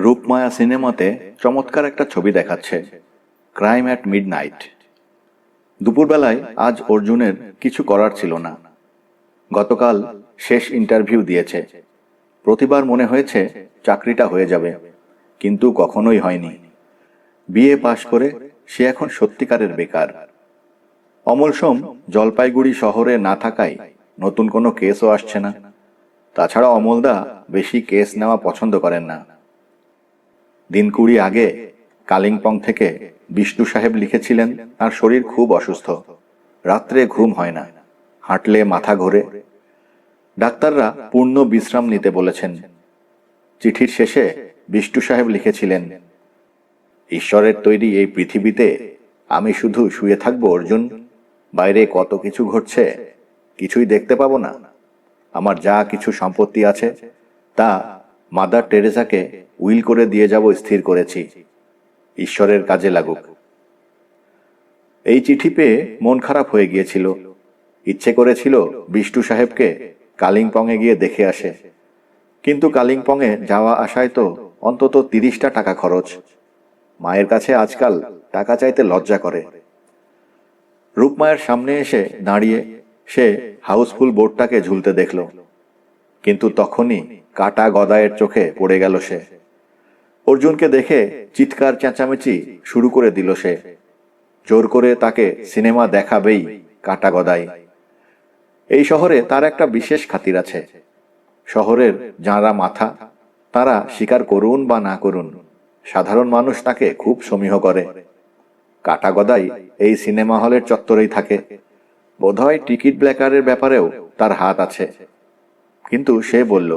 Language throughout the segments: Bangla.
রূপমায়া সিনেমাতে চমৎকার একটা ছবি দেখাচ্ছে, ক্রাইম অ্যাট মিডনাইট। দুপুরবেলায় আজ অর্জুনের কিছু করার ছিল না। গতকাল শেষ ইন্টারভিউ দিয়েছে। প্রতিবার মনে হয়েছে চাকরিটা হয়ে যাবে, কিন্তু কখনোই হয়নি। বিএ পাশ করে সে এখন সত্যিকারের বেকার। অমল সোম জলপাইগুড়ি শহরে না থাকায় নতুন কোনো কেসও আসছে না। তাছাড়া অমলদা বেশি কেস নেওয়া পছন্দ করেন না। দিন 20 আগে কালিম্পং থেকে বিষ্ণু সাহেব লিখেছিলেন তার শরীর খুব অসুস্থ, রাত্রে ঘুম হয় না, হাঁটলে মাথা ঘোরে। ডাক্তাররা পূর্ণ বিশ্রাম নিতে বলেছেন। চিঠির শেষে বিষ্ণু সাহেব লিখেছিলেন, ঈশ্বরের তৈরি এই পৃথিবীতে আমি শুধু শুয়ে থাকবো অর্জুন। বাইরে কত কিছু ঘটছে, কিছুই দেখতে পাবো না। আমার যা কিছু সম্পত্তি আছে তা মাদার টেরেসাকে উইল করে দিয়ে যাব স্থির করেছি। ঈশ্বরের কাজে লাগুক। এই চিঠি পেয়ে মন খারাপ হয়ে গিয়েছিল। ইচ্ছে করেছিল বিষ্ণু সাহেবকে কালিম্পংয়ে গিয়ে দেখে আসে, কিন্তু কালিম্পংয়ে যাওয়া আসায় তো অন্তত 30টা টাকা খরচ। মায়ের কাছে আজকাল টাকা চাইতে লজ্জা করে। রূপমায়ের সামনে এসে দাঁড়িয়ে সে হাউসফুল বোর্ডটাকে ঝুলতে দেখল, কিন্তু তখনই কাটা গদায়ের চোখে পড়ে গেল সে। অর্জুনকে দেখে চিৎকার চেঁচামেচি শুরু করে দিল সে। জোর করে তাকে সিনেমা দেখাবেই কাটা গদাই। এই শহরে তার একটা বিশেষ খাতির আছে। শহরের যাঁরা মাথা, তারা স্বীকার করুন বা না করুন, সাধারণ মানুষ তাকে খুব সমীহ করে। কাটা গদাই এই সিনেমা হলের চত্বরেই থাকে। বোধহয় টিকিট ব্ল্যাকারের ব্যাপারেও তার হাত আছে। কিন্তু সে বলল,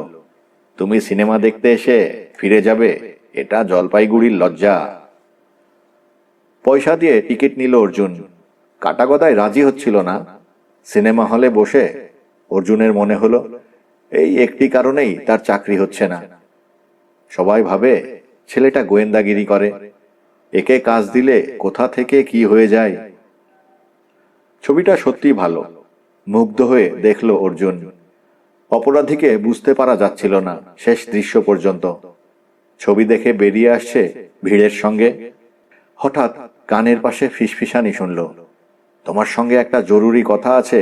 তুমি সিনেমা দেখতে এসে ফিরে যাবে, এটা জলপাইগুড়ির লজ্জা। পয়সা দিয়ে টিকিট নিল অর্জুন। কাটা গদাই রাজি হচ্ছিল না। সিনেমা হলে বসে অর্জুনের মনে হলো এই একটি কারণেই তার চাকরি হচ্ছে না। সবাই ভাবে ছেলেটা গোয়েন্দাগিরি করে, একে কাজ দিলে কোথা থেকে কি হয়ে যায়। ছবিটা সত্যি ভালো। মুগ্ধ হয়ে দেখল অর্জুন। অপরাধীকে বুঝতে পারা যাচ্ছিল না শেষ দৃশ্য পর্যন্ত। ছবি দেখে বেরিয়ে আসছে ভিড়ের সঙ্গে। হঠাৎ কানের পাশে ফিসফিসানি শুনল, তোমার সঙ্গে একটা জরুরি কথা আছে।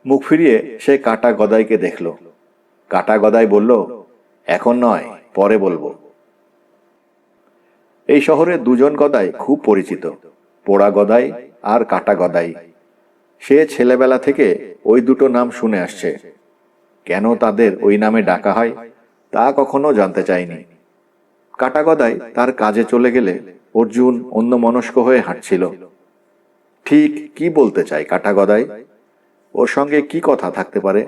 মুখ ফিরিয়ে সে কাটা গদাইকে দেখল। কাটা গদাই বলল, এখন নয়, পরে বলবো। এই শহরে দুজন গদাই খুব পরিচিত, পোড়া গদাই আর কাটা গদাই। সে ছেলেবেলা থেকে ওই দুটো নাম শুনে আসছে। কেন তাদের ওই নামে ডাকা হয় তা কখনো জানতে চায়নি। কাটা গদাই তার কাজে চলে গেলে অর্জুন অন্যমনস্ক হয়ে হাঁটছিল। ঠিক কি বলতে চায় কাটা গদাই? ওর সঙ্গে কি কথা থাকতে পারে?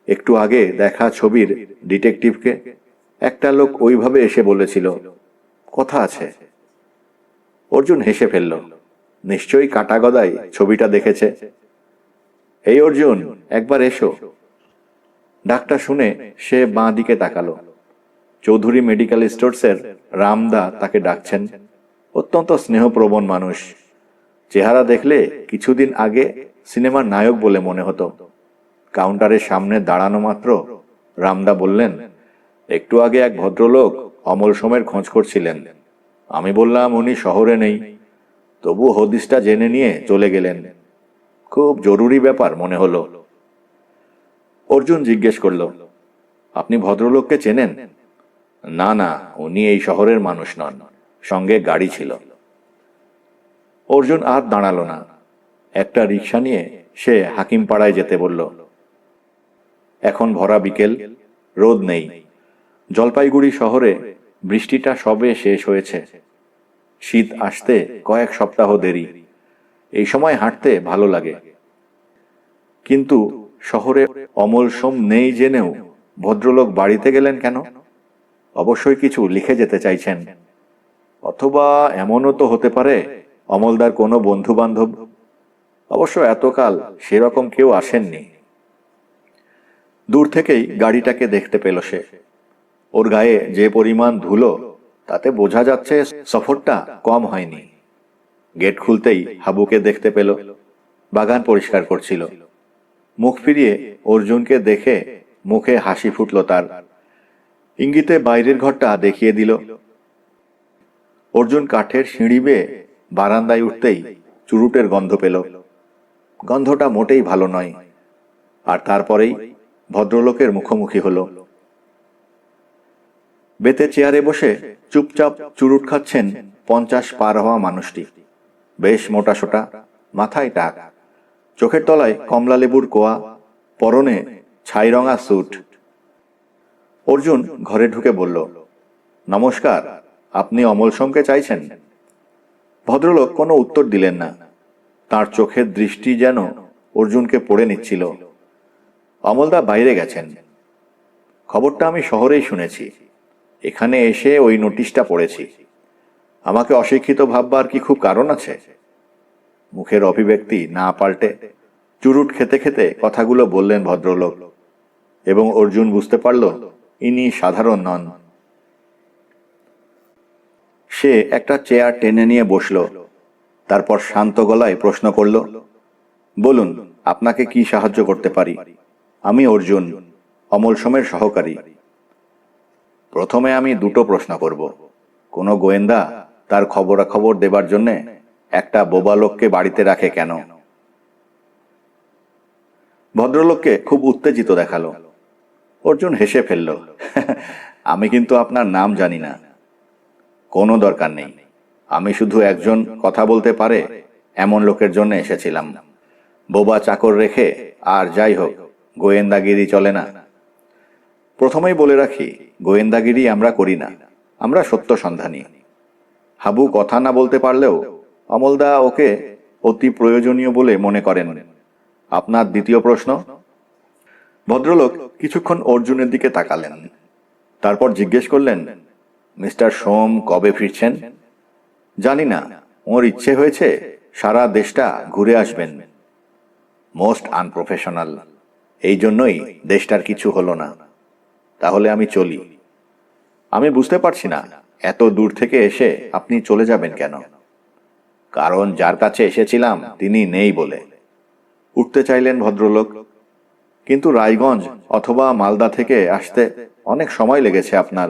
একটু আগে দেখা ছবির ডিটেকটিভকে একটা লোক ওইভাবে এসে বলেছিল কথা আছে। অর্জুন হেসে ফেলল। নিশ্চয়ই কাটা গদাই ছবিটা দেখেছে। এই অর্জুন, একবার এসো। ডাকটা শুনে সে বাঁ দিকে তাকালো। চৌধুরী মেডিকেল স্টোরসের রামদা তাকে ডাকছেন। অত্যন্ত স্নেহপ্রবণ মানুষ। চেহারা দেখলে কিছুদিন আগে সিনেমার নায়ক বলে মনে হতো। কাউন্টারের সামনে দাঁড়ানো মাত্র রামদা বললেন, একটু আগে এক ভদ্রলোক অমল সোমের খোঁজ করছিলেন। আমি বললাম উনি শহরে নেই, তবু হদিসটা জেনে নিয়ে চলে গেলেন। খুব জরুরি ব্যাপার মনে হলো। অর্জুন জিজ্ঞেস করল, আপনি ভদ্রলোককে চেনেন? না না, উনি এই শহরের মানুষ নন, সঙ্গে গাড়ি ছিল। অর্জুন আর দাঁড়ালো না। একটা রিক্সা নিয়ে সে হাকিমপাড়ায় যেতে বলল। এখন ভরা বিকেল, রোদ নেই। জলপাইগুড়ি শহরে বৃষ্টিটা সবে শেষ হয়েছে। শীত আসতে কয়েক সপ্তাহ দেরি। এই সময় হাঁটতে ভালো লাগে। কিন্তু শহরে অমল সোম নেই জেনেও ভদ্রলোক বাড়িতে গেলেন কেন? অবশ্যই কিছু লিখে যেতে চাইছেন। অথবা এমনও তো হতে পারে অমলদার কোনো বন্ধু বান্ধব। অবশ্য এতকাল সেরকম কেউ আসেননি। দূর থেকেই গাড়িটাকে দেখতে পেল সে। ওর গায়ে যে পরিমাণ ধুলো, তাতে বোঝা যাচ্ছে সফরটা কম হয়নি। গেট খুলতেই হাবুকে দেখতে পেল। বাগান পরিষ্কার করছিল। মুখ ফিরিয়ে অর্জুনকে দেখে মুখে হাসি ফুটল তার। ইঙ্গিতে বাইরের ঘরটা দেখিয়ে দিল। অর্জুন কাঠের সিঁড়ি বেয়ে বারান্দায় উঠতেই চুরুটের গন্ধ পেল। গন্ধটা মোটেই ভালো নয়। আর তারপরেই ভদ্রলোকের মুখোমুখি হল। বেতে চেয়ারে বসে চুপচাপ চুরুট খাচ্ছেন 50 পার হওয়া মানুষটি। বেশ মোটাসোটা, মাথায় টাক, চোখের তলায় কমলা লেবুর কোয়া, পরনে ছাইরঙা স্যুট। অর্জুন ঘরে ঢুকে বলল, নমস্কার, আপনি অমল সোমকে চাইছেন? ভদ্রলোক কোনো উত্তর দিলেন না। তার চোখের দৃষ্টি যেন অর্জুনকে পড়ে নিচ্ছিল। অমলদা বাইরে গেছেন। খবরটা আমি শহরেই শুনেছি। এখানে এসে ওই নোটিশটা পড়েছি। আমাকে অশিক্ষিত ভাববার কি খুব কারণ আছে? মুখের অভিব্যক্তি না পাল্টে চুরুট খেতে খেতে কথাগুলো বললেন ভদ্রলোক, এবং অর্জুন বুঝতে পারল ইনি সাধারণ নন। সে একটা চেয়ার টেনে নিয়ে বসল। তারপর শান্ত গলায় প্রশ্ন করল, বলুন, আপনাকে কি সাহায্য করতে পারি? আমি অর্জুন, অমল সোমের সহকারী। প্রথমে আমি দুটো প্রশ্ন করব। কোনো গোয়েন্দা তার খবরাখবর দেবার জন্য একটা বোবা লোককে বাড়িতে রাখে কেন? ভদ্রলোককে খুব উত্তেজিত দেখালো। অর্জুন হেসে ফেলল, আমি কিন্তু আপনার নাম জানি না। কোনো দরকার নেই। আমি শুধু একজন কথা বলতে পারে এমন লোকের জন্য এসেছিলাম। বোবা চাকর রেখে আর যাই হোক, গোয়েন্দাগিরি চলে না। প্রথমেই বলে রাখি, গোয়েন্দাগিরি আমরা করি না। আমরা সত্য সন্ধানী। হাবু কথা না বলতে পারলেও অমলদা ওকে অতি প্রয়োজনীয় বলে মনে করেন। আপনার দ্বিতীয় প্রশ্ন? ভদ্রলোক কিছুক্ষণ অর্জুনের দিকে তাকালেন। তারপর জিজ্ঞেস করলেন, মিস্টার সোম কবে ফিরছেন? জানি না। ওর ইচ্ছে হয়েছে সারা দেশটা ঘুরে আসবেন। Most unprofessional. এই জন্যই দেশটার কিছু হলো না। তাহলে আমি চলি। আমি বুঝতে পারছি না, এত দূর থেকে এসে আপনি চলে যাবেন কেন? কারণ যার কাছে এসেছিলাম তিনি নেই বলে। উঠতে চাইলেন ভদ্রলোক। কিন্তু রায়গঞ্জ অথবা মালদা থেকে আসতে অনেক সময় লেগেছে আপনার।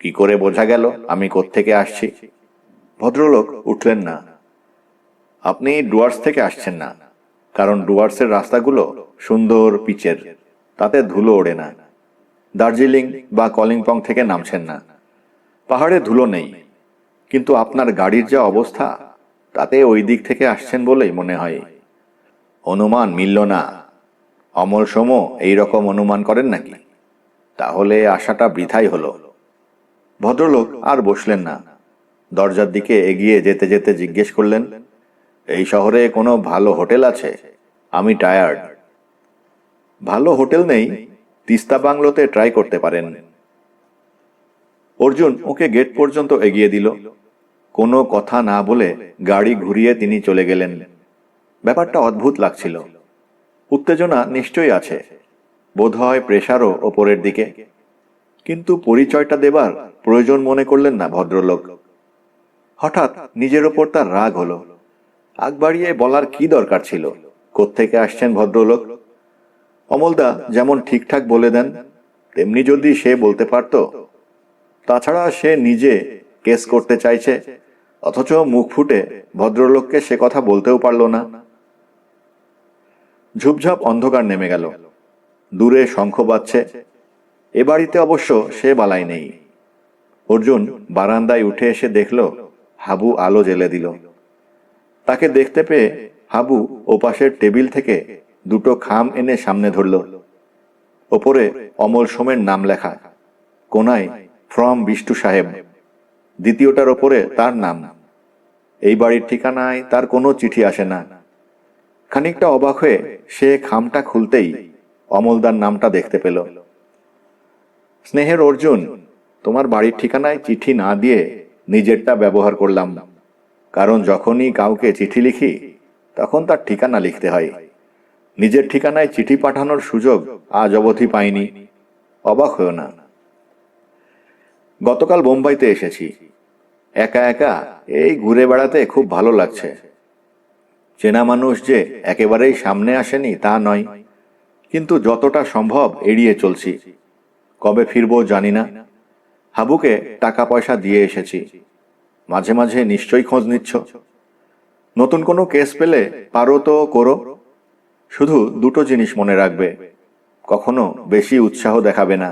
কি করে বোঝা গেল আমি কোত্থেকে আসছি? ভদ্রলোক উঠলেন না। আপনি ডুয়ার্স থেকে আসছেন না, কারণ ডুয়ার্সের রাস্তাগুলো সুন্দর পিচের, তাতে ধুলো ওড়ে না। দার্জিলিং বা কলিম্পং থেকে নামছেন না, পাহাড়ে ধুলো নেই। কিন্তু আপনার গাড়ির যা অবস্থা, তাতে ওই দিক থেকে আসছেন বলেই মনে হয়। অনুমান মিলল না। অমল সোমও এইরকম অনুমান করেন নাকি? তাহলে আশাটা বৃথাই হলো। ভদ্রলোক আর বসলেন না। দরজার দিকে এগিয়ে যেতে যেতে জিজ্ঞেস করলেন, এই শহরে কোনো ভালো হোটেল আছে? আমি টায়ার্ড। ভালো হোটেল নেই, তিস্তা বাংলোতে ট্রাই করতে পারেন। অর্জুন ওকে গেট পর্যন্ত এগিয়ে দিল। কোনো কথা না বলে গাড়ি ঘুরিয়ে তিনি চলে গেলেন। ব্যাপারটা অদ্ভুত লাগছিল। উত্তেজনা নিশ্চয়ই আছে, বোধহয় প্রেসারও ওপরের দিকে। কিন্তু পরিচয়টা দেবার প্রয়োজন মনে করলেন না ভদ্রলোক। হঠাৎ নিজের ওপর তার রাগ হলো। আগ বাড়িয়ে বলার কি দরকার ছিল কোত্থেকে আসছেন ভদ্রলোক? অমলদা যেমন ঠিকঠাক বলে দেন, তেমনি যদি সে বলতে পারত। তাছাড়া সে নিজে কেস করতে চাইছে, অথচ মুখ ফুটে ভদ্রলোককে সে কথা বলতেও পারল না। ঝুপঝাপ অন্ধকার নেমে গেল। দূরে শঙ্খ বাজছে। এ বাড়িতে অবশ্য সে বালাই নেই। অর্জুন বারান্দায় উঠে এসে দেখল হাবু আলো জ্বেলে দিল। তাকে দেখতে পেয়ে হাবু ওপাশের টেবিল থেকে দুটো খাম এনে সামনে ধরল। ওপরে অমল সোমের নাম লেখা, কোনায় ফ্রম বিষ্টু সাহেব, দ্বিতীয়টার ওপরে তার নাম। এই বাড়ির ঠিকানায় তার কোনো চিঠি আসে না। খানিকটা অবাক হয়ে সে খামটা খুলতেই অমলদার নামটা দেখতে পেল। স্নেহের অর্জুন, তোমার বাড়ির ঠিকানায় চিঠি না দিয়ে নিজেরটা ব্যবহার করলাম। কারণ যখনই কাউকে চিঠি লিখি তখন তার ঠিকানা লিখতে হয়। নিজের ঠিকানায় চিঠি পাঠানোর সুযোগ আজ অবধি পাইনি। অবাক হও না। গতকাল বোম্বাইতে এসেছি। একা একা এই ঘুরে বেড়াতে খুব ভালো লাগছে। চেনা মানুষ যে একেবারেই সামনে আসেনি তা নয়, কিন্তু যতটা সম্ভব এড়িয়ে চলছি। কবে ফিরবো জানি না। হাবুকে টাকা পয়সা দিয়ে এসেছি। মাঝে মাঝে নিশ্চয়ই খোঁজ নিচ্ছ। নতুন কোনো কেস পেলে পারো তো করো। শুধু দুটো জিনিস মনে রাখবে, কখনো বেশি উৎসাহ দেখাবে না।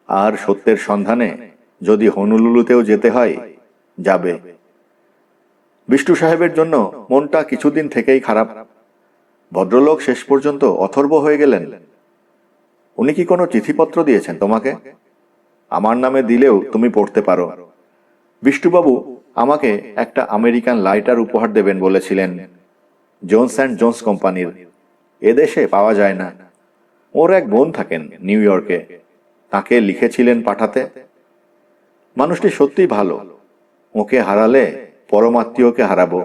আর সত্যের সন্ধানে যদি হনুলুলুতেও যেতে হয়, যাবে। বিষ্টু সাহেবের জন্য মনটা কিছুদিন থেকেই খারাপ। ভদ্রলোক শেষ পর্যন্ত অথর্ব হয়ে গেলেন। উনি কি কোনো চিঠিপত্র দিয়েছেন তোমাকে? আমার নামে দিলেও তুমি পড়তে পারো। বিষ্টুবাবু আমাকে একটা আমেরিকান লাইটার উপহার দেবেন বলেছিলেন, জোন্স অ্যান্ড জোন্স কোম্পানির। এদেশে পাওয়া যায় না। ওর এক বোন থাকেন নিউ ইয়র্কে, তাকে লিখেছিলেন পাঠাতে। মানুষটি সত্যিই ভালো। ওকে হারালে পরমাত্মীয়কে হারাবো।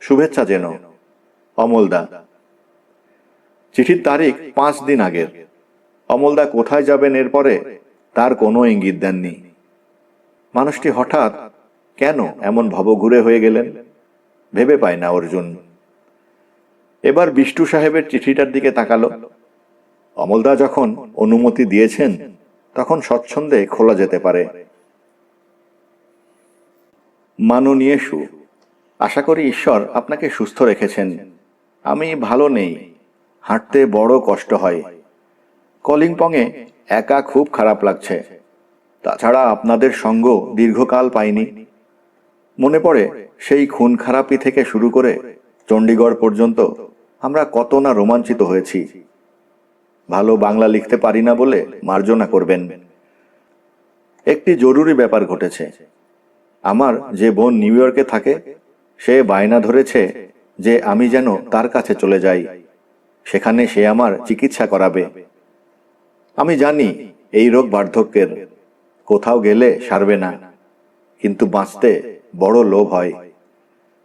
শুভেচ্ছা যেন, অমলদা। চিঠির তারিখ 5 দিন আগের। অমলদা কোথায় যাবেন এরপরে তার কোনো ইঙ্গিত দেননি। মানুষটি হঠাৎ কেন এমন ভবঘুরে হয়ে গেলেন ভেবে পায় না অর্জুন। এবার বিষ্টু সাহেবের চিঠিটার দিকে তাকালো। অমলদা যখন অনুমতি দিয়েছেন, তখন স্বচ্ছন্দে খোলা যেতে পারে। মাননীয় সু, আশা করি ঈশ্বর আপনাকে সুস্থ রেখেছেন। আমি ভালো নেই, হাঁটতে বড় কষ্ট হয়। কলিম্পংয়ে একা খুব খারাপ লাগছে। তাছাড়া আপনাদের সঙ্গ দীর্ঘকাল পাইনি। মনে পড়ে সেই খুন খারাপি থেকে শুরু করে চণ্ডীগড় পর্যন্ত আমরা কত না রোমাঞ্চিত হয়েছি। ভালো বাংলা লিখতে পারি না বলে মার্জনা করবেন। একটি জরুরি ব্যাপার ঘটেছে। আমার যে বোন নিউ ইয়র্কে থাকে, সে বায়না ধরেছে যে আমি যেন তার কাছে চলে যাই। সেখানে সে আমার চিকিৎসা করাবে। আমি জানি এই রোগ বার্ধক্যের, কোথাও গেলে সারবে না, কিন্তু বাঁচতে বড় লোভ হয়।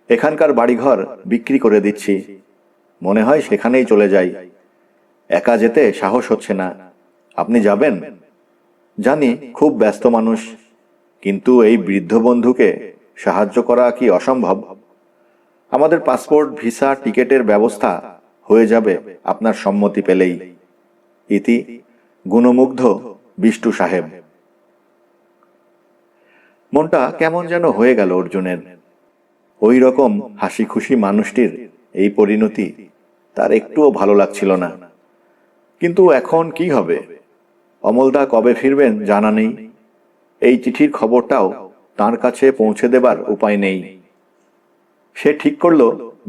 এখানকার বাড়িঘর বিক্রি করে দিচ্ছি। মনে হয় সেখানেই চলে যাই। একা যেতে সাহস হচ্ছে না। আপনি যাবেন? জানি খুব ব্যস্ত মানুষ, কিন্তু এই বৃদ্ধ বন্ধুকে সাহায্য করা কি অসম্ভব? আমাদের পাসপোর্ট, ভিসা, টিকেটের ব্যবস্থা হয়ে যাবে আপনার সম্মতি পেলেই। ইতি গুণমুগ্ধ বিষ্টু সাহেব। মনটা কেমন যেন হয়ে গেল অর্জুনের। ওই রকম হাসি খুশি মানুষটির এই পরিণতি তার একটুও ভালো লাগছিল না। কিন্তু এখন কি হবে? অমলদা কবে ফিরবেন জানা নেই। এই চিঠির খবরটাও তার কাছে পৌঁছে দেবার উপায় নেই। সে ঠিক করল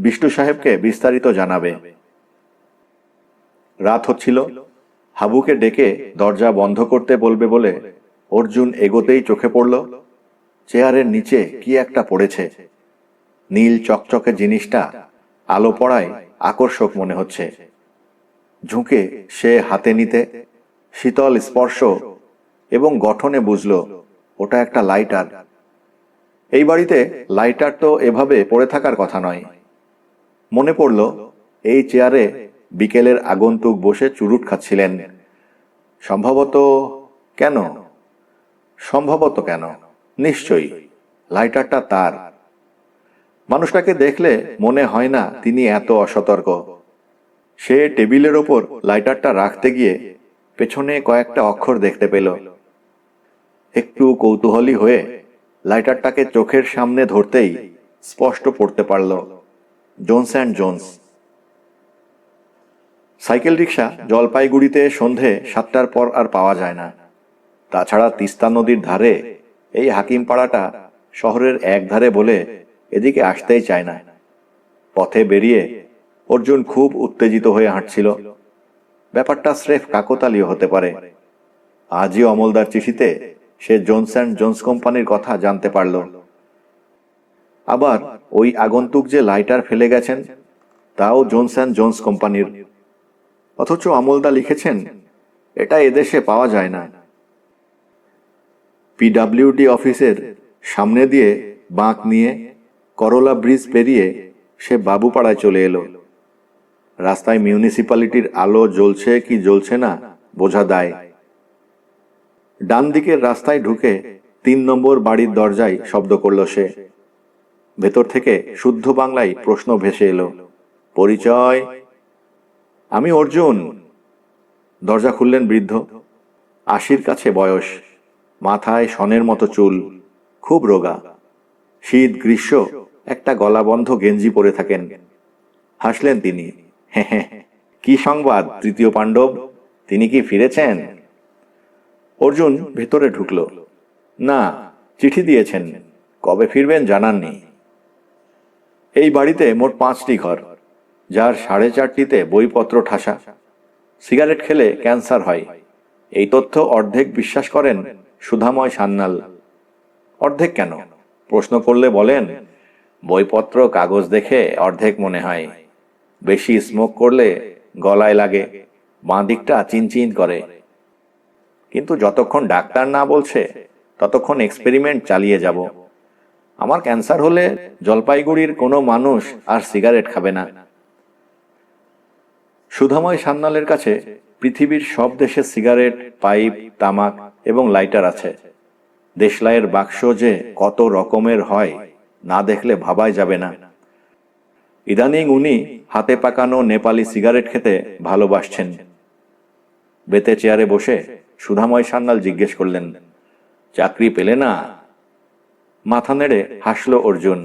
বিষ্টু সাহেবকে বিস্তারিত জানাবে। রাত হচ্ছিল। হাবুকে ডেকে দরজা বন্ধ করতে বলবে বলে অর্জুন এগোতেই চোখে পড়ল চেয়ারের নিচে কি একটা পড়েছে। নীল চকচকে জিনিসটা আলো পড়ায় আকর্ষক মনে হচ্ছে। ঝুঁকে সে হাতে নিতে শীতল স্পর্শ এবং গঠনে বুঝল ওটা একটা লাইটার। এই বাড়িতে লাইটার তো এভাবে পড়ে থাকার কথা নয়। মনে পড়ল এই চেয়ারে বিকেলের আগন্তুক বসে চুরুট খাচ্ছিলেন। সম্ভবত কেন? সম্ভবত কেন, নিশ্চয়ই লাইটারটা তার। মানুষটাকে দেখলে মনে হয় না তিনি এত অসতর্ক। সে টেবিলের ওপর লাইটারটা রাখতে গিয়ে পেছনে কয়েকটা অক্ষর দেখতে পেল। একটু কৌতূহলী হয়ে লাইটারটাকে চোখের সামনে ধরতেই স্পষ্ট পড়তে পারল, Jones and Jones. Cycle rickshaw জলপাইগুড়িতে সন্ধে 7টার পর আর পাওয়া যায় না। তাছাড়া তিস্তা নদীর ধারে এই হাকিমপাড়াটা শহরের এক ধারে বলে এদিকে আসতেই চায় না। পথে বেরিয়ে অর্জুন খুব উত্তেজিত হয়ে হাঁটছিল। ব্যাপারটা স্রেফ কাকতালীয় হতে পারে। আজই অমলদার চিঠিতে সে জোন্স অ্যান্ড জোন্স কোম্পানির কথা জানতে পারল। আবার ওই আগন্তুক যে লাইটার ফেলে গেছেন, তাও জোন্স অ্যান্ড জোন্স কোম্পানির। অথচ অমলদা লিখেছেন এটা এদেশে পাওয়া যায় না। পিডব্লিউডি অফিসের সামনে দিয়ে বাঁক নিয়ে করলা ব্রিজ পেরিয়ে সে বাবুপাড়ায় চলে এলো। রাস্তায় মিউনিসিপ্যালিটির আলো জ্বলছে কি জ্বলছে না বোঝা দায়। ডান দিকের রাস্তায় ঢুকে 3 নম্বর বাড়ির দরজায় শব্দ করল সে। ভেতর থেকে শুদ্ধ বাংলায় প্রশ্ন ভেসে এলো, পরিচয়? আমি অর্জুন। দরজা খুললেন বৃদ্ধ। 80 কাছে বয়স, মাথায় শনের মতো চুল, খুব রোগা। শীত গ্রীষ্ম একটা গলাবন্ধ গেঞ্জি পরে থাকেন। হাসলেন তিনি। হ্যাঁ হ্যাঁ, কি সংবাদ তৃতীয় পাণ্ডব, তিনি কি ফিরেছেন? অর্জুন ভেতরে ঢুকল। না, চিঠি দিয়েছেন, কবে ফিরবেন জানাননি। এই বাড়িতে মোট 5টি ঘর, যার 4.5টিতে বইপত্র ঠাসা। সিগারেট খেলে ক্যান্সার হয়, এই তথ্য অর্ধেক বিশ্বাস করেন সুধাময় সান্যাল। অর্ধেক কেন প্রশ্ন করলে বলেন, বইপত্র কাগজ দেখে অর্ধেক মনে হয়, বেশি স্মোক করলে গলায় লাগে, বাঁ দিকটা চিনচিন করে। কিন্তু যতক্ষণ ডাক্তার না বলছে ততক্ষণ এক্সপেরিমেন্ট চালিয়ে যাব। আমার ক্যান্সার হলে জলপাইগুড়ির কোনো মানুষ আর সিগারেট খাবে না। সুধাময় সান্যালের কাছে পৃথিবীর সব দেশের সিগারেট, পাইপ, তামাক এবং লাইটার আছে। দেশলাইয়ের বাক্স যে কত রকমের হয় না দেখলে ভাবাই যাবে না। ইদানিং উনি হাতে পাকানো নেপালি সিগারেট খেতে ভালোবাসছেন। বেতে চেয়ারে বসে সুধাময় সান্যাল জিজ্ঞেস করলেন, চাকরি পেলে না? মাথা নেড়ে হাসল অর্জুন।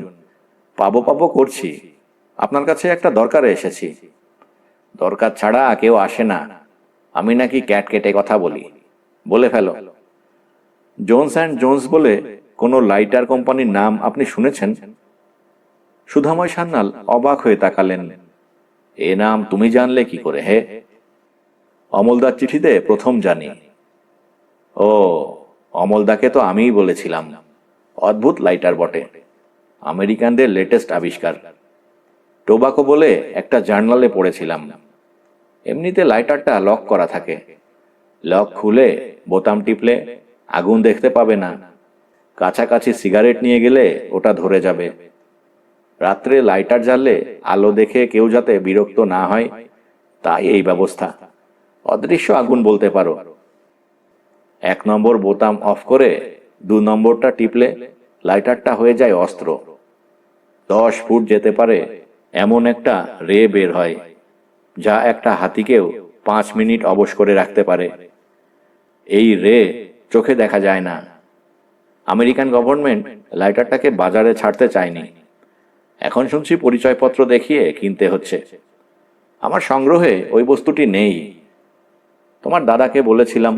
পাবো পাবো করছি, আপনার কাছে একটা দরকারে এসেছি। দরকার ছাড়া কেউ আসে না, আমি নাকি ক্যাট কেটে কথা বলি, বলে ফেলো। জোনস অ্যান্ড জোনস বলে কোনো লাইটার কোম্পানির নাম আপনি শুনেছেন? সুধাময় সান্যাল অবাক হয়ে তাকালেন। এ নাম তুমি জানলে কি করে হে? অমলদার চিঠিতে প্রথম জানি। ও, অমলদাকে তো আমিই বলেছিলাম, অদ্ভুত লাইটার বটে, আমেরিকানদের লেটেস্ট আবিষ্কার। টোবাকো বলে একটা জার্নালে পড়েছিলাম। এমনিতে লাইটারটা লক করা থাকে, লক খুলে বোতাম টিপলে আগুন দেখতে পাবে না, কাছাকাছি সিগারেট নিয়ে গেলে ওটা ধরে যাবে। রাত্রে লাইটার জ্বাললে আলো দেখে কেউ যাতে বিরক্ত না হয়, তাই এই ব্যবস্থা। অদৃশ্য আগুন বলতে পারো। 1 নম্বর বোতাম অফ করে 2 নম্বরটা টিপলে লাইটারটা হয়ে যায় অস্ত্র। 10 ফুট যেতে পারে এমন একটা রে বের হয়, যা একটা হাতিকেও 5 মিনিট অবশ করে রাখতে পারে। এই রে চোখে দেখা যায় না। আমেরিকান গভর্নমেন্ট লাইটারটাকে বাজারে ছাড়তে চায়নি। এখন শুনছি পরিচয়পত্র দেখিয়ে কিনতে হচ্ছে। আমার সংগ্রহে ওই বস্তুটি নেই। তোমার দাদাকে বলেছিলাম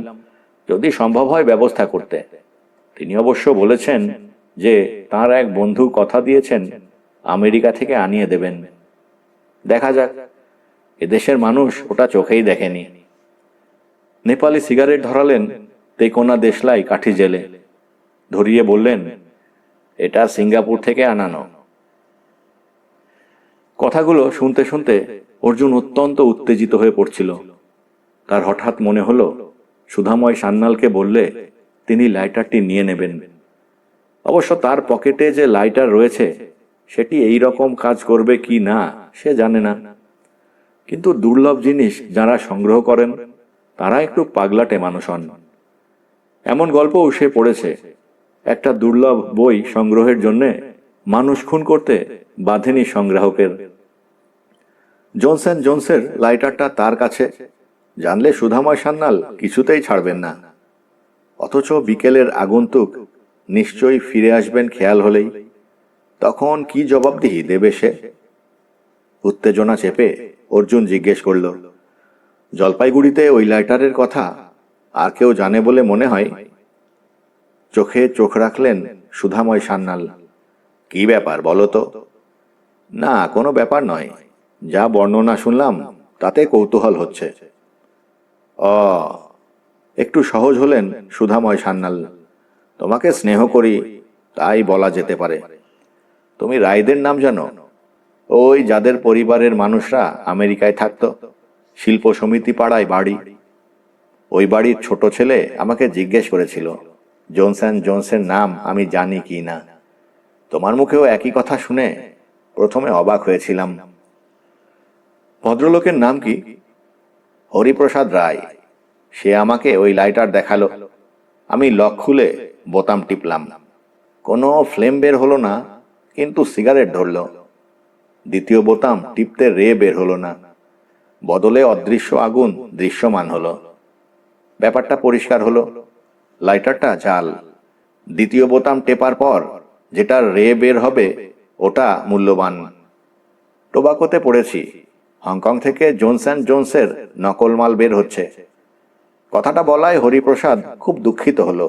যদি সম্ভব হয় ব্যবস্থা করতে। তিনি অবশ্য বলেছেন যে তার এক বন্ধু কথা দিয়েছেন আমেরিকা থেকে আনিয়ে দেবেন। দেখা যাক, এদেশের মানুষ ওটা চোখেই দেখেনি। নেপালি সিগারেট ধরালেন তেকোনা দেশলাই কাঠি জেলে, ধরিয়ে বললেন, এটা সিঙ্গাপুর থেকে আনানো। কথাগুলো শুনতে শুনতে অর্জুন অত্যন্ত উত্তেজিত হয়ে পড়ছিল। তার হঠাৎ মনে হলো সুধাময় সান্যালকে বললে তিনি লাইটারটি নিয়ে নেবেন। অবশ্য তার পকেটে যে লাইটার রয়েছে সেটি এই রকম কাজ করবে কি না সে জানে না। কিন্তু দুর্লভ জিনিস যারা সংগ্রহ করেন তারা একটু পাগলাটে মানুষ হন। এমন গল্পও সে পড়েছে, একটা দুর্লভ বই সংগ্রহের জন্য মানুষ খুন করতে বাঁধেনি সংগ্রাহকের। জোনস অ্যান্ড জোনসের লাইটারটা তার কাছে, জানলে সুধাময় সান্যাল কিছুতেই ছাড়বেন না। অথচ বিকেলের আগন্তুক নিশ্চয়ই ফিরে আসবেন খেয়াল হলেই, তখন কি জবাবদিহি দেবে সে? উত্তেজনা চেপে অর্জুন জিজ্ঞেস করল, জলপাইগুড়িতে ওই লাইটারের কথা আর কেউ জানে বলে মনে হয়? চোখে চোখ রাখলেন সুধাময় সান্যাল। কি ব্যাপার বলো তো? না, কোনো ব্যাপার নয়, যা বর্ণনা শুনলাম তাতে কৌতূহল হচ্ছে। একটু সহজ হলেন সুধাময় সান্যাল। তোমাকে স্নেহ করি তাই বলা যেতে পারে। তুমি রায়দের নাম জানো? ওই যাদের পরিবারের মানুষরা আমেরিকায় থাকতো, শিল্প সমিতি পাড়ায় বাড়ি। ওই বাড়ির ছোট ছেলে আমাকে জিজ্ঞেস করেছিল জোনস অ্যান্ড জোনসের নাম আমি জানি কি না। তোমার মুখেও একই কথা শুনে প্রথমে অবাক হয়েছিলাম। ভদ্রলোকের নাম কি? হরিপ্রসাদ রায়। সে আমাকে ওই লাইটার দেখালো। আমি লক খুলে বোতাম টিপলাম, কোনো ফ্লেম বের হলো না, কিন্তু সিগারেট ধরল। দ্বিতীয় বোতাম টিপতে রে বের হলো না, বদলে অদৃশ্য আগুন দৃশ্যমান হলো। ব্যাপারটা পরিষ্কার হলো, লাইটারটা জাল। দ্বিতীয় বোতাম টেপার পর যেটা রে বের হবে ওটা মূল্যবান। টোবাকোতে পড়েছি, হংকং থেকে জোনস অ্যান্ড জোনসের নকল মাল বের হচ্ছে। কথাটা বলায় হরিপ্রসাদ খুব দুঃখিত হলো।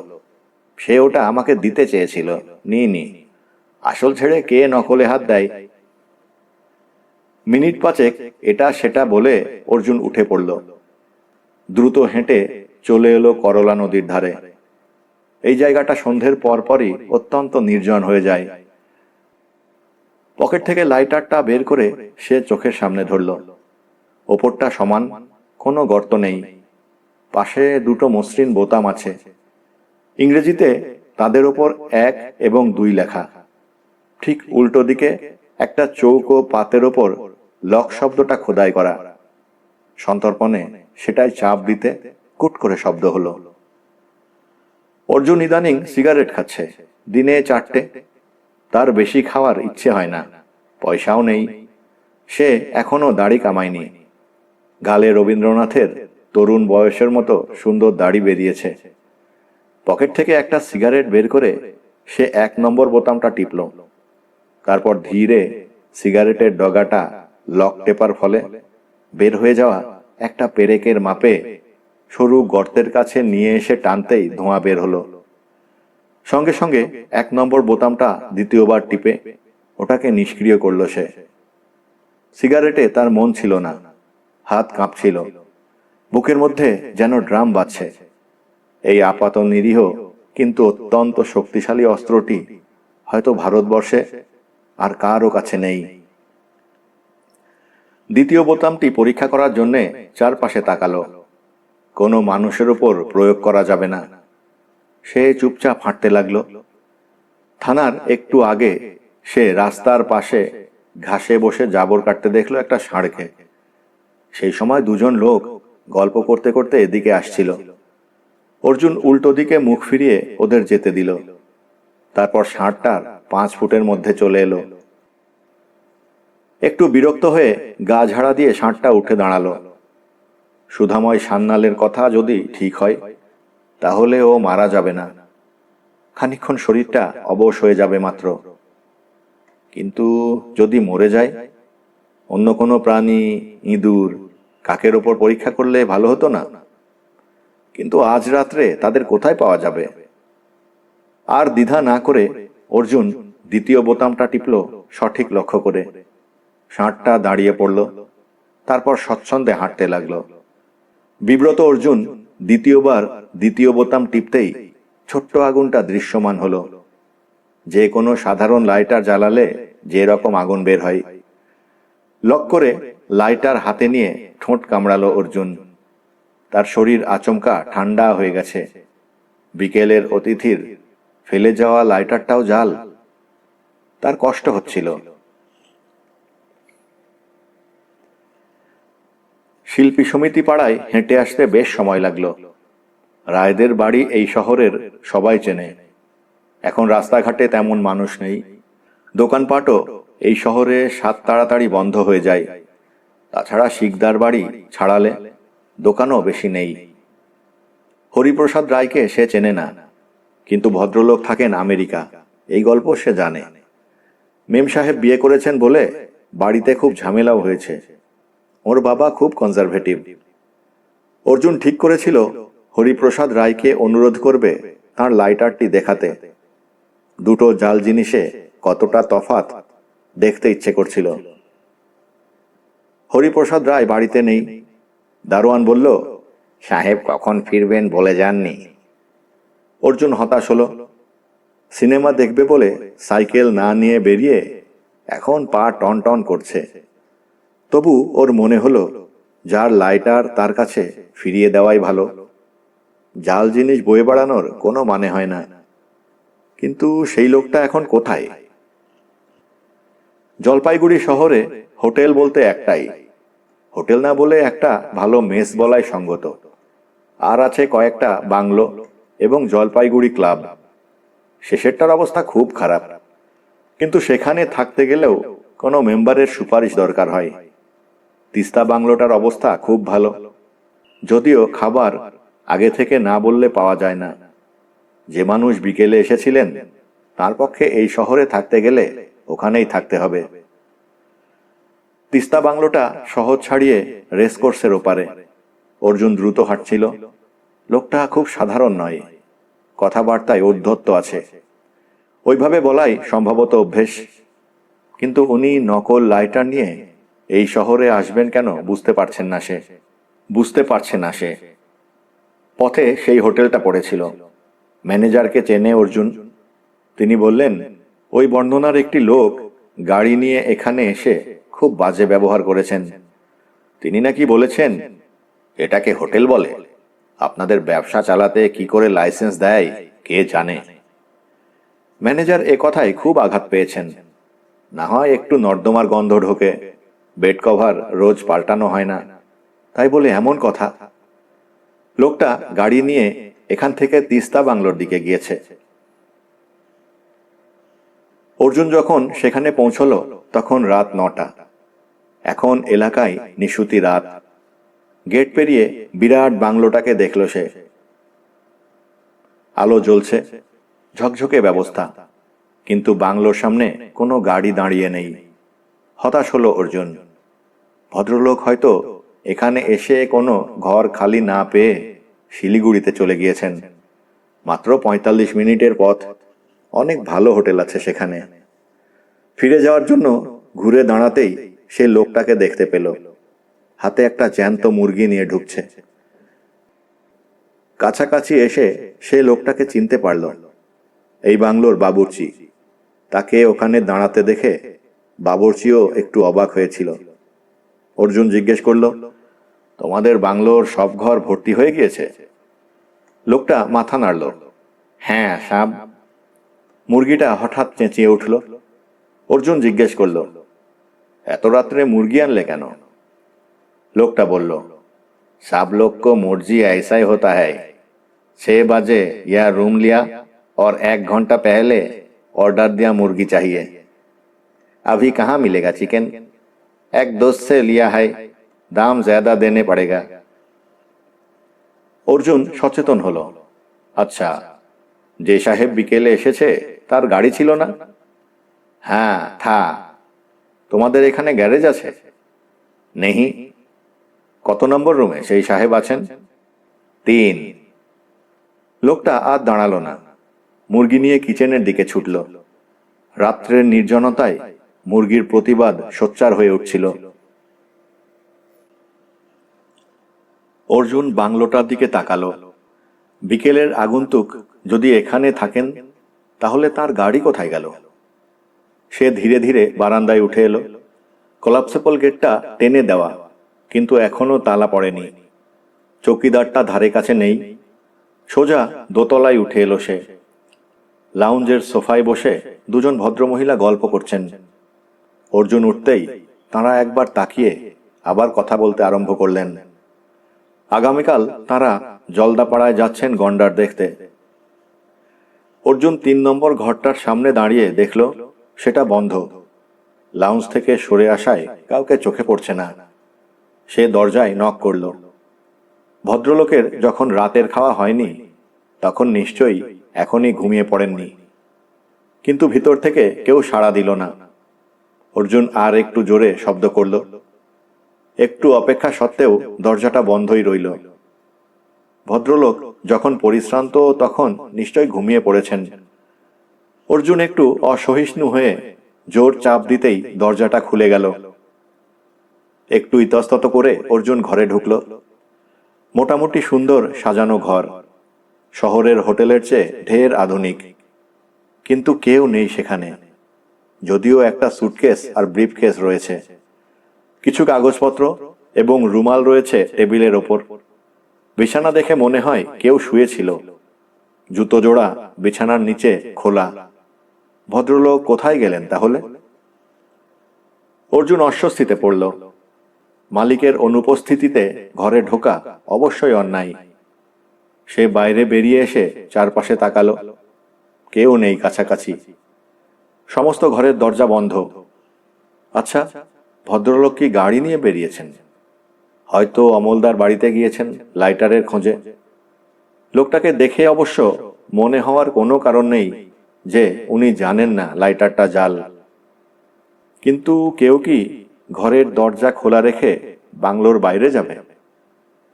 সে ওটা আমাকে দিতে চেয়েছিল, নিইনি। আসল ছেড়ে কে নকলে হাত দেয়। মিনিট পাঁচেক এটা সেটা বলে অর্জুন উঠে পড়ল। দ্রুত হেঁটে চলে এলো করলা নদীর ধারে। এই জায়গাটা সন্ধ্যের পরপরই অত্যন্ত নির্জন হয়ে যায়। পকেট থেকে লাইটারটা বের করে সে চোখের সামনে ধরল। ওপরটা সমান, কোনো গর্ত নেই। পাশে দুটো মসৃণ বোতাম আছে। ইংরেজিতে তাদের ওপর 1 এবং 2 লেখা। ঠিক উল্টো দিকে একটা চৌকো পাতের ওপর লক শব্দটা খোদাই করা। সন্তর্পণে সেটাই চাপ দিতে কুট করে শব্দ হলো। অর্জুন ইদানিং সিগারেট খাচ্ছে, দিনে 4টে। তার বেশি খাওয়ার ইচ্ছে হয় না, পয়সাও নেই। সে এখনো দাড়ি কামায়নি। গালে রবীন্দ্রনাথের তরুণ বয়সের মতো সুন্দর দাড়ি বেরিয়েছে। পকেট থেকে একটা সিগারেট বের করে সে 1 নম্বর বোতামটা টিপল। তারপর ধীরে সিগারেটের ডগাটা লক টেপার ফলে বের হয়ে যাওয়া একটা পেরেকের মাপে সরু গর্তের কাছে নিয়ে এসে টানতেই ধোঁয়া বের হলো। সঙ্গে সঙ্গে 1 নম্বর বোতামটা দ্বিতীয়বার টিপে ওটাকে নিষ্ক্রিয় করল সে। সিগারেটে তার মন ছিল না, হাত কাঁপছিল। বুকের মধ্যে যেন ড্রাম বাজছে। এই আপাত নিরীহ কিন্তু অত্যন্ত শক্তিশালী অস্ত্রটি হয়তো ভারতবর্ষে আর কারও কাছে নেই। দ্বিতীয় বোতামটি পরীক্ষা করার জন্যে চারপাশে তাকালো। কোনো মানুষের উপর প্রয়োগ করা যাবে না। সে চুপচাপ হাঁটতে লাগলো। থানার একটু আগে সে রাস্তার পাশে ঘাসে বসে জাবর কাটতে দেখলো একটা ষাঁড়কে। সেই সময় দুজন লোক গল্প করতে করতে এদিকে আসছিল। অর্জুন উল্টো দিকে মুখ ফিরিয়ে ওদের যেতে দিল। তারপর ষাঁড়টার 5 ফুটের মধ্যে চলে এলো। একটু বিরক্ত হয়ে গা ঝাড়া দিয়ে ষাঁড়টা উঠে দাঁড়ালো। সুধাময় সান্যালের কথা যদি ঠিক হয়, তাহলে ও মারা যাবে না। খানিকক্ষণ শরীরটা অবশ হয়ে যাবে মাত্র। কিন্তু যদি মরে যায়, অন্য কোনো প্রাণী, ইঁদুর, কাকের ওপর পরীক্ষা করলে ভালো হতো না? কিন্তু আজ রাত্রে তাদের কোথায় পাওয়া যাবে? আর দ্বিধা না করে অর্জুন দ্বিতীয় বোতামটা টিপল সঠিক লক্ষ্য করে। ষাঁড়টা দাঁড়িয়ে পড়ল। তারপর স্বচ্ছন্দে হাঁটতে লাগলো। বিব্রত অর্জুন দ্বিতীয়বার দ্বিতীয় বোতাম টিপতেই ছোট্ট আগুনটা দৃশ্যমান হলো। যে কোনো সাধারণ লাইটার জ্বালালে যে রকম আগুন বের হয়। লক করে লাইটার হাতে নিয়ে ঠোঁট কামড়ালো অর্জুন। তার শরীর আচমকা ঠান্ডা হয়ে গেছে। বিকেলের অতিথির ফেলে যাওয়া লাইটারটাও জাল। তার কষ্ট হচ্ছিল। শিল্পী সমিতি পাড়ায় হেঁটে আসতে বেশ সময় লাগলো। রায়দের বাড়ি এই শহরের সবাই চেনে। এখন রাস্তাঘাটে তেমন মানুষ নেই। দোকানপাটও এই শহরে 7 তাড়াতাড়ি বন্ধ হয়ে যায়। তাছাড়া শিকদার বাড়ি ছাড়ালে দোকানও বেশি নেই। হরিপ্রসাদ রায়কে সে চেনে না, কিন্তু ভদ্রলোক থাকেন আমেরিকা, এই গল্প সে জানে। মেম সাহেব বিয়ে করেছেন বলে বাড়িতে খুব ঝামেলাও হয়েছে। ওর বাবা খুব কনজারভেটিভ। অর্জুন ঠিক করেছিল হরিপ্রসাদ রায়কে অনুরোধ করবে তার লাইটারটি দেখাতে। দুটো জাল জিনিসে কতটা তফাৎ দেখতে ইচ্ছে করছিল। হরিপ্রসাদ রায় বাড়িতে নেই। দারোয়ান বলল, সাহেব কখন ফিরবেন বলে যাননি। অর্জুন হতাশ হলো। সিনেমা দেখবে বলে সাইকেল না নিয়ে বেরিয়ে এখন পা টন টন করছে। তবু ওর মনে হলো যার লাইটার তার কাছে ফিরিয়ে দেওয়াই ভালো। জাল জিনিস বয়ে বেড়ানোর কোনো মানে হয় না। কিন্তু সেই লোকটা এখন কোথায়? জলপাইগুড়ি শহরে হোটেল বলতে একটাই। হোটেল না বলে একটা ভালো মেস বলাই সঙ্গত। আর আছে কয়েকটা বাংলো এবং জলপাইগুড়ি ক্লাব। শেষেরটার অবস্থা খুব খারাপ, কিন্তু সেখানে থাকতে গেলেও কোনো মেম্বারের সুপারিশ দরকার হয়। তিস্তা বাংলোটার অবস্থা খুব ভালো, যদিও খাবার আগে থেকে না বললে পাওয়া যায় না। যে মানুষ বিকেলে এসেছিলেন তার পক্ষে এই শহরে থাকতে গেলে ওখানেই থাকতে হবে। তিস্তা বাংলোটা শহর ছাড়িয়ে রেসকোর্সের ওপারে। অর্জুন দ্রুত হাঁটছিল। লোকটা খুব সাধারণ নয়, কথাবার্তায় ঔদ্ধত্য আছে। ওইভাবে বলাই সম্ভবত অভ্যেস। কিন্তু উনি নকল লাইটার নিয়ে এই শহরে আসবেন কেন বুঝতে পারছে না সে। পথে সেই হোটেলটা পড়েছিল। ম্যানেজারকে চেনে অর্জুন। তিনি বললেন, ওই বর্ণনার একটি লোক গাড়ি নিয়ে এখানে এসে খুব বাজে ব্যবহার করেছেন। তিনি নাকি বলেছেন, এটাকে হোটেল বলে? আপনাদের ব্যবসা চালাতে কি করে লাইসেন্স দেয় কে জানে। ম্যানেজার এ কথায় খুব আঘাত পেয়েছেন। না হয় একটু নর্দমার গন্ধ ঢোকে, বেড কভার রোজ পাল্টানো হয় না, তাই বলে এমন কথা। লোকটা গাড়ি নিয়ে এখান থেকে তিস্তা বাংলোর দিকে গিয়েছে। অর্জুন যখন সেখানে পৌঁছল তখন রাত 9টা। এখন এলাকায় নিশুতি রাত। গেট পেরিয়ে বিরাট বাংলোটাকে দেখল সে। আলো জ্বলছে, ঝকঝকে ব্যবস্থা, কিন্তু বাংলোর সামনে কোনো গাড়ি দাঁড়িয়ে নেই। হতাশ হলো অর্জুন। ভদ্রলোক হয়তো এখানে এসে কোনো ঘর খালি না পেয়ে শিলিগুড়িতে চলে গিয়েছেন। মাত্র 45 মিনিটের পথ, অনেক ভালো হোটেল আছে সেখানে। ফিরে যাওয়ার জন্য ঘুরে দাঁড়াতেই সে লোকটাকে দেখতে পেল। হাতে একটা জ্যান্ত মুরগি নিয়ে ঢুকছে। কাছাকাছি এসে সে লোকটাকে চিনতে পারল। এই বাংলোর বাবুর্চি। তাকে ওখানে দাঁড়াতে দেখে বাবুর্চিও একটু অবাক হয়েছিল। অর্জুন জিজ্ঞেস করল, তোমাদের বাংলোর সব ঘর ভর্তি হয়ে গিয়েছে? লোকটা মাথা নাড়ল। হ্যাঁ সাব। মুরগিটা হঠাৎ চেঁচিয়ে উঠল। অর্জুন জিজ্ঞেস করল, এত রাত্রে মুরগি আনলে কেন? লোকটা বলল, सब लोग को मुर्गी ऐसा ही होता है। 6 बजे यह रूम लिया और 1 घंटा पहले ऑर्डर दिया मुर्गी चाहिए। अभी कहाँ मिलेगा चिकन? एक दोस्त से लिया है, दाम ज्यादा देने पड़ेगा। অর্জুন সচেতন হলো। আচ্ছা, যে সাহেব বিকেলে এসেছে তার গাড়ি ছিল না? হ্যাঁ থা। তোমাদের এখানে গ্যারেজ আছে? নেই। কত নম্বর রুমে সেই সাহেব আছেন? 3। লোকটা আর দাঁড়ালো না, মুরগি নিয়ে কিচেনের দিকে ছুটল। রাত্রের নির্জনতায় মুরগির প্রতিবাদ সোচ্চার হয়ে উঠছিল। অর্জুন বাংলোটার দিকে তাকালো। বিকেলের আগন্তুক যদি এখানে থাকেন তাহলে তার গাড়ি কোথায় গেল? সে ধীরে ধীরে বারান্দায় উঠে এলো। কোলাপসেবল গেটটা টেনে দেওয়া, কিন্তু এখনো তালা পড়েনি। চৌকিদারটা ধারে কাছে নেই। সোজা দোতলায় উঠে এলো সে। লাউঞ্জের সোফায় বসে দুজন ভদ্রমহিলা গল্প করছেন। অর্জুন উঠতেই তাঁরা একবার তাকিয়ে আবার কথা বলতে আরম্ভ করলেন। আগামীকাল তাঁরা জলদাপাড়ায় যাচ্ছেন গন্ডার দেখতে। অর্জুন 3 নম্বর ঘরটার সামনে দাঁড়িয়ে দেখল সেটা বন্ধ। লাউঞ্জ থেকে সরে আসায় কাউকে চোখে পড়ছে না। সে দরজায় নক করল। ভদ্রলোকের যখন রাতের খাওয়া হয়নি তখন নিশ্চয়ই এখনই ঘুমিয়ে পড়েননি। কিন্তু ভিতর থেকে কেউ সাড়া দিল না। অর্জুন আর একটু জোরে শব্দ করল। একটু অপেক্ষা সত্ত্বেও দরজাটা বন্ধই রইল। ভদ্রলোক যখন পরিশ্রান্ত তখন নিশ্চয়ই ঘুমিয়ে পড়েছেন। অর্জুন একটু অসহিষ্ণু হয়ে জোর চাপ দিতেই দরজাটা খুলে গেল। একটু ইতস্তত করে অর্জুন ঘরে ঢুকল। মোটামুটি সুন্দর সাজানো ঘর, শহরের হোটেলের চেয়ে ঢের আধুনিক। কিন্তু কেউ নেই সেখানে, যদিও একটা সুটকেস আর ব্রিফকেস রয়েছে। কিছু কাগজপত্র এবং রুমাল রয়েছে টেবিলের ওপর। বিছানা দেখে মনে হয় কেউ শুয়েছিল। জুতো জোড়া বিছানার নিচে খোলা। ভদ্রলোক কোথায় গেলেন তাহলে? অর্জুন অস্বস্তিতে পড়ল। মালিকের অনুপস্থিতিতে ঘরে ঢোকা অবশ্যই অন্যায়। সে বাইরে বেরিয়ে এসে চারপাশে তাকালো। কেউ নেই কাছাকাছি। সমস্ত ঘরের দরজা বন্ধ। আচ্ছা, ভদ্রলোক কি গাড়ি নিয়ে বেরিয়েছেন? হয়তো অমলদার বাড়িতে গিয়েছেন লাইটারের খোঁজে। লোকটাকে দেখে অবশ্য মনে হওয়ার কোনো কারণ নেই যে উনি জানেন না লাইটারটা জাল। কিন্তু কেউ কি ঘরের দরজা খোলা রেখে বাংলোর বাইরে যাবে?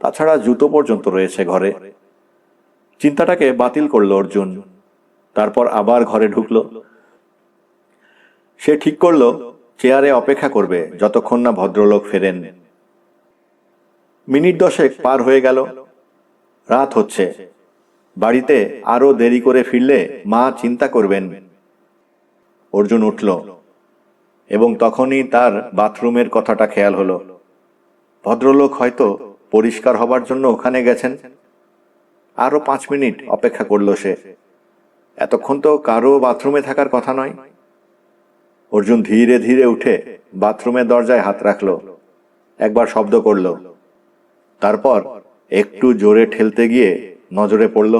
তাছাড়া জুতো পর্যন্ত রয়েছে ঘরে। চিন্তাটাকে বাতিল করল অর্জুন। তারপর আবার ঘরে ঢুকল। সে ঠিক করল চেয়ারে অপেক্ষা করবে যতক্ষণ না ভদ্রলোক ফেরেন। মিনিট 10 পার হয়ে গেল। রাত হচ্ছে। বাড়িতে আরো দেরি করে ফিরলে মা চিন্তা করবেন। অর্জুন উঠল এবং তখনই তার বাথরুমের কথাটা খেয়াল হলো। ভদ্রলোক হয়তো পরিষ্কার হবার জন্য ওখানে গেছেন। আরো 5 মিনিট অপেক্ষা করল সে। এতক্ষণ তো কারো বাথরুমে থাকার কথা নয়। অর্জুন ধীরে ধীরে উঠে বাথরুমের দরজায় হাত রাখল। একবার শব্দ করল। তারপর একটু জোরে ঠেলতে গিয়ে নজরে পড়ল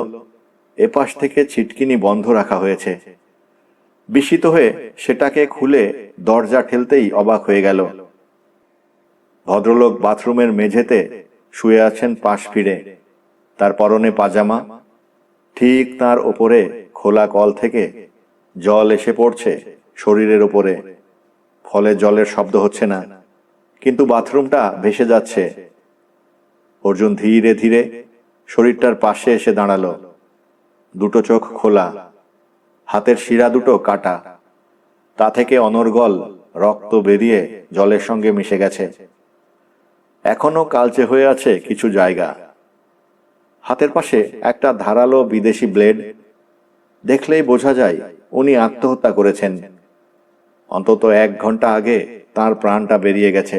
এপাশ থেকে ছিটকিনি বন্ধ রাখা হয়েছে। বিস্মিত হয়ে সেটাকে খুলে দরজা ঠেলতেই অবাক হয়ে গেল। ভদ্রলোক বাথরুমের মেঝেতে শুয়ে আছেন পাশ ফিরে। তার পরনে পাজামা। ঠিক তার ওপরে খোলা কল থেকে জল এসে পড়ছে শরীরের ওপরে। ফলে জলের শব্দ হচ্ছে না, কিন্তু বাথরুমটা ভেসে যাচ্ছে। অর্জুন ধীরে ধীরে শরীরটার পাশে এসে দাঁড়ালো। দুটো চোখ খোলা, হাতের শিরা দুটো কাটা। তা থেকে অনর্গল রক্ত বেরিয়ে জলের সঙ্গে মিশে গেছে। এখনো কালচে হয়ে আছে কিছু জায়গা। হাতের পাশে একটা ধারালো বিদেশি ব্লেড। দেখলেই বোঝা যায় উনি আত্মহত্যা করেছেন। অন্তত 1 ঘন্টা আগে তার প্রাণটা বেরিয়ে গেছে।